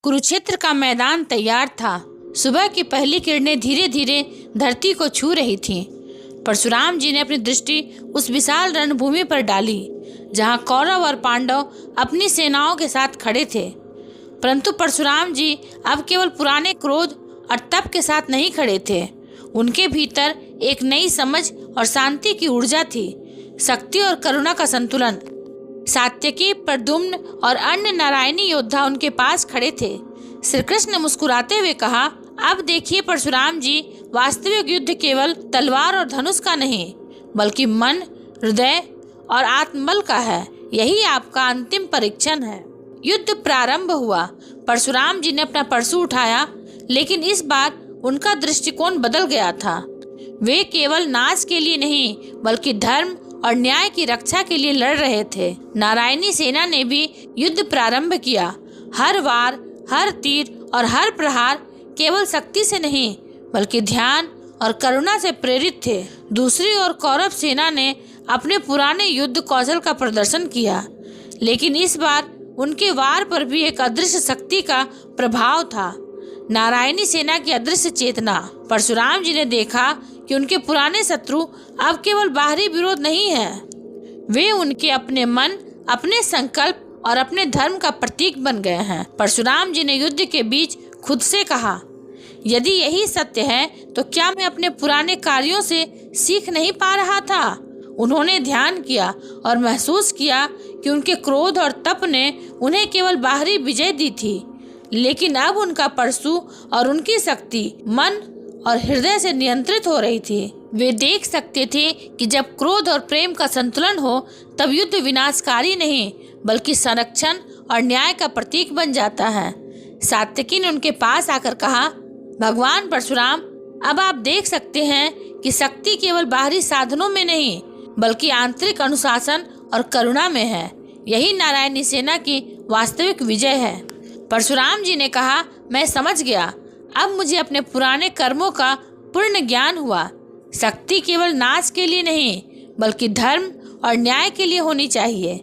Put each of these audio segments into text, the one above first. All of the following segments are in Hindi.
कुरुक्षेत्र का मैदान तैयार था। सुबह की पहली किरणें धीरे धीरे धरती को छू रही थीं। परशुराम जी ने अपनी दृष्टि उस विशाल रणभूमि पर डाली जहां कौरव और पांडव अपनी सेनाओं के साथ खड़े थे। परंतु परशुराम जी अब केवल पुराने क्रोध और तप के साथ नहीं खड़े थे। उनके भीतर एक नई समझ और शांति की ऊर्जा थी, शक्ति और करुणा का संतुलन। सात्यकी, प्रद्युम्न और अन्य नारायणी योद्धा उनके पास खड़े थे। श्री कृष्ण ने मुस्कुराते हुए कहा, अब देखिए परशुराम जी, वास्तविक युद्ध केवल तलवार और धनुष का नहीं बल्कि मन, हृदय और आत्मबल का है। यही आपका अंतिम परीक्षण है। युद्ध प्रारंभ हुआ। परशुराम जी ने अपना परशु उठाया, लेकिन इस बार उनका दृष्टिकोण बदल गया था। वे केवल नाश के लिए नहीं बल्कि धर्म और न्याय की रक्षा के लिए लड़ रहे थे। नारायणी सेना ने भी युद्ध प्रारंभ किया। हर वार, हर तीर और हर प्रहार केवल शक्ति से नहीं बल्कि ध्यान और करुणा से प्रेरित थे। दूसरी ओर कौरव सेना ने अपने पुराने युद्ध कौशल का प्रदर्शन किया, लेकिन इस बार उनके वार पर भी एक अदृश्य शक्ति का प्रभाव था, नारायणी सेना की अदृश्य चेतना। परशुराम जी ने देखा कि उनके पुराने शत्रु अब केवल बाहरी विरोध नहीं है, वे उनके अपने मन, अपने संकल्प और अपने धर्म का प्रतीक बन गए हैं। परशुराम जी ने युद्ध के बीच खुद से कहा, यदि यही सत्य है तो क्या मैं अपने पुराने कार्यों से सीख नहीं पा रहा था? उन्होंने ध्यान किया और महसूस किया कि उनके क्रोध और तप ने उन्हें केवल बाहरी विजय दी थी, लेकिन अब उनका परशु और उनकी शक्ति मन और हृदय से नियंत्रित हो रही थी। वे देख सकते थे कि जब क्रोध और प्रेम का संतुलन हो तब युद्ध विनाशकारी नहीं बल्कि संरक्षण और न्याय का प्रतीक बन जाता है। सात्यकी ने उनके पास आकर कहा, भगवान परशुराम, अब आप देख सकते हैं कि शक्ति केवल बाहरी साधनों में नहीं बल्कि आंतरिक अनुशासन और करुणा में है। यही नारायणी सेना की वास्तविक विजय है। परशुराम जी ने कहा, मैं समझ गया। अब मुझे अपने पुराने कर्मों का पूर्ण ज्ञान हुआ। शक्ति केवल नाश के लिए नहीं बल्कि धर्म और न्याय के लिए होनी चाहिए।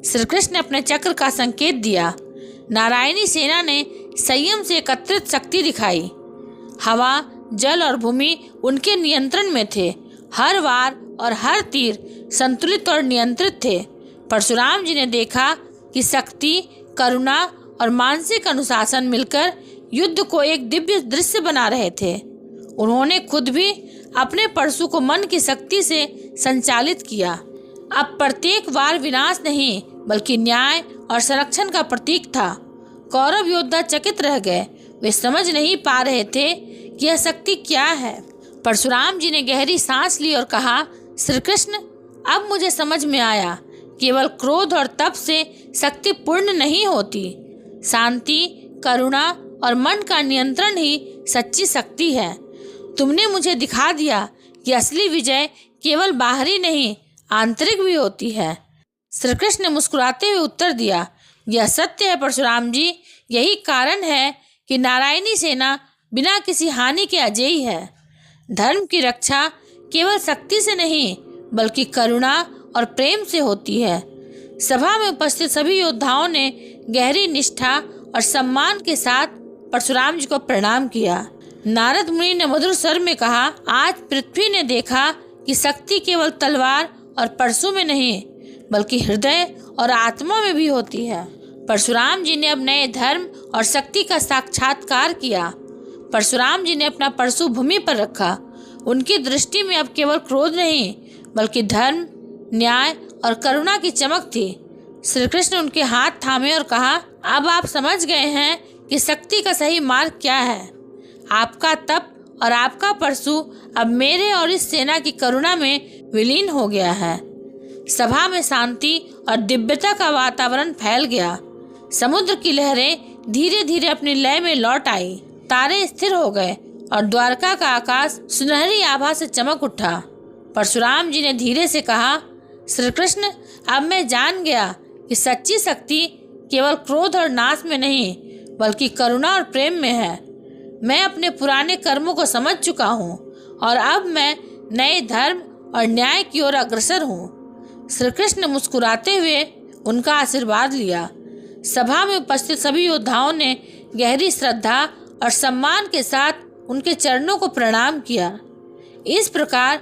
श्री कृष्ण ने अपने चक्र का संकेत दिया। नारायणी सेना ने संयम से एकत्रित शक्ति दिखाई। हवा, जल और भूमि उनके नियंत्रण में थे। हर वार और हर तीर संतुलित और नियंत्रित थे। परशुराम जी ने देखा कि शक्ति, करुणा और मानसिक अनुशासन मिलकर युद्ध को एक दिव्य दृश्य बना रहे थे। उन्होंने खुद भी अपने परशु को मन की शक्ति से संचालित किया। अब प्रत्येक वार विनाश नहीं बल्कि न्याय और संरक्षण का प्रतीक था। कौरव योद्धा चकित रह गए। वे समझ नहीं पा रहे थे कि यह शक्ति क्या है। परशुराम जी ने गहरी सांस ली और कहा, श्री कृष्ण, अब मुझे समझ में आया, केवल क्रोध और तप से शक्ति पूर्ण नहीं होती। शांति, करुणा और मन का नियंत्रण ही सच्ची शक्ति है। तुमने मुझे दिखा दिया कि असली विजय केवल बाहरी नहीं आंतरिक भी होती है। श्री कृष्ण ने मुस्कुराते हुए उत्तर दिया, यह सत्य है परशुराम जी। यही कारण है कि नारायणी सेना बिना किसी हानि के अजेय है। धर्म की रक्षा केवल शक्ति से नहीं बल्कि करुणा और प्रेम से होती है। सभा में उपस्थित सभी योद्धाओं ने गहरी निष्ठा और सम्मान के साथ परशुराम जी को प्रणाम किया। नारद मुनि ने मधुर स्वर में कहा, आज पृथ्वी ने देखा कि शक्ति केवल तलवार और परशु में नहीं बल्कि हृदय और आत्मा में भी होती है। परशुराम जी ने अब नए धर्म और शक्ति का साक्षात्कार किया। परशुराम जी ने अपना परशु भूमि पर रखा। उनकी दृष्टि में अब केवल क्रोध नहीं बल्कि धर्म, न्याय और करुणा की चमक थी। श्री कृष्ण ने उनके हाथ थामे और कहा, अब आप समझ गए हैं कि शक्ति का सही मार्ग क्या है। आपका तप और आपका परशु अब मेरे और इस सेना की करुणा में विलीन हो गया है। सभा में शांति और दिव्यता का वातावरण फैल गया। समुद्र की लहरें धीरे धीरे अपनी लय में लौट आई। तारे स्थिर हो गए और द्वारका का आकाश सुनहरी आभा से चमक उठा। परशुराम जी ने धीरे से कहा, श्री कृष्ण, अब मैं जान गया कि सच्ची शक्ति केवल क्रोध और नाश में नहीं बल्कि करुणा और प्रेम में है। मैं अपने पुराने कर्मों को समझ चुका हूँ और अब मैं नए धर्म और न्याय की ओर अग्रसर हूँ। श्री कृष्ण ने मुस्कुराते हुए उनका आशीर्वाद लिया। सभा में उपस्थित सभी योद्धाओं ने गहरी श्रद्धा और सम्मान के साथ उनके चरणों को प्रणाम किया। इस प्रकार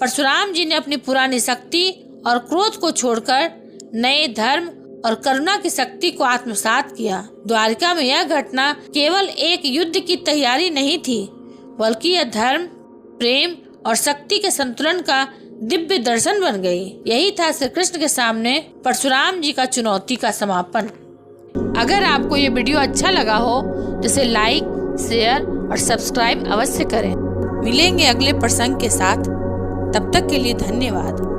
परशुराम जी ने अपनी पुरानी शक्ति और क्रोध को छोड़कर नए धर्म और करुणा की शक्ति को आत्मसात किया। द्वारिका में यह घटना केवल एक युद्ध की तैयारी नहीं थी, बल्कि यह धर्म, प्रेम और शक्ति के संतुलन का दिव्य दर्शन बन गई। यही था श्री कृष्ण के सामने परशुराम जी का चुनौती का समापन। अगर आपको ये वीडियो अच्छा लगा हो तो इसे लाइक, शेयर और सब्सक्राइब अवश्य करें। मिलेंगे अगले प्रसंग के साथ, तब तक के लिए धन्यवाद।